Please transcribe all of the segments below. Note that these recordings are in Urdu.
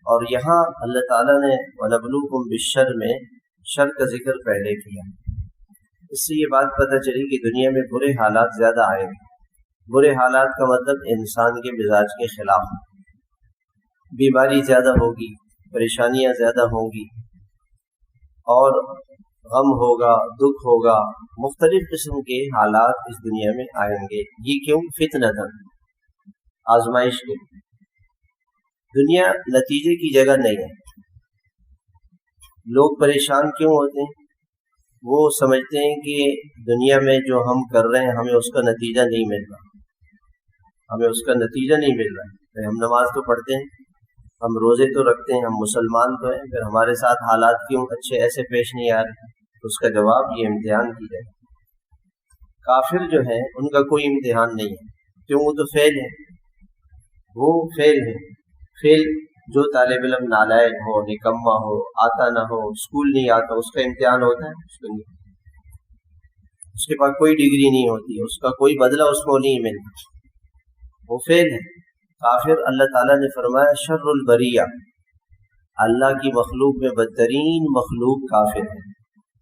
اور یہاں اللہ تعالیٰ نے وَنَبْلُوكُمْ بِالشَّرِّ میں شر کا ذکر پہلے کیا. اس سے یہ بات پتہ چلی کہ دنیا میں برے حالات زیادہ آئیں گے. برے حالات کا مطلب انسان کے مزاج کے خلاف. بیماری زیادہ ہوگی، پریشانیاں زیادہ ہوں گی، اور غم ہوگا، دکھ ہوگا، مختلف قسم کے حالات اس دنیا میں آئیں گے. یہ کیوں؟ فتنۃ، آزمائش کے. دنیا نتیجے کی جگہ نہیں ہے. لوگ پریشان کیوں ہوتے ہیں؟ وہ سمجھتے ہیں کہ دنیا میں جو ہم کر رہے ہیں ہمیں اس کا نتیجہ نہیں مل رہا، ہمیں اس کا نتیجہ نہیں مل رہا. ہم نماز تو پڑھتے ہیں، ہم روزے تو رکھتے ہیں، ہم مسلمان تو ہیں، پھر ہمارے ساتھ حالات کیوں اچھے ایسے پیش نہیں آ رہے؟ اس کا جواب یہ امتحان کی جائے. کافر جو ہیں ان کا کوئی امتحان نہیں ہے، کیوں؟ وہ تو فیل ہے، وہ فیل ہے. فیل جو طالب علم نالائق ہو، نکما ہو، آتا نہ ہو، اسکول نہیں آتا، اس کا امتحان ہوتا ہے؟ اس کا نہیں. اس کے پاس کوئی ڈگری نہیں ہوتی، اس کا کوئی بدلہ اس کو نہیں ملتا، وہ فیل ہے. کافر اللہ تعالیٰ نے فرمایا شر البریہ، اللہ کی مخلوق میں بدترین مخلوق کافر ہے.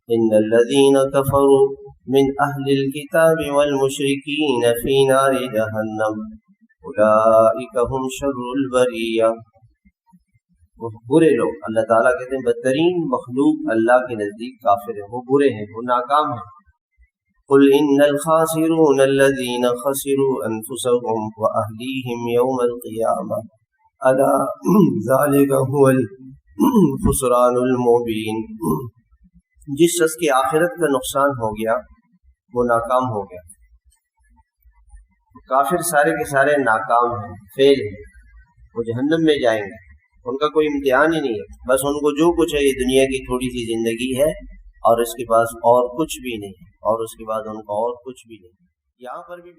ان الذین کفروا من اہل الکتاب والمشرکین فی نار جہنم اولئک هم شر البریہ. وہ برے لوگ، اللہ تعالیٰ کہتے ہیں بدترین مخلوق اللہ کے نزدیک کافر ہیں، وہ برے ہیں، وہ ناکام ہیں. قل ان الخاسرون الذین خسروا انفسهم واهلیہم یوم القیامہ الا ذلک هو الخسران المبین. جس شخص کی آخرت کا نقصان ہو گیا وہ ناکام ہو گیا. کافر سارے کے سارے ناکام ہیں، فیل ہیں، وہ جہنم میں جائیں گے. ان کا کوئی امتحان ہی نہیں ہے، بس ان کو جو کچھ ہے یہ دنیا کی تھوڑی سی زندگی ہے اور اس کے پاس اور کچھ بھی نہیں، اور اس کے بعد ان کو اور کچھ بھی نہیں. یہاں پر بھی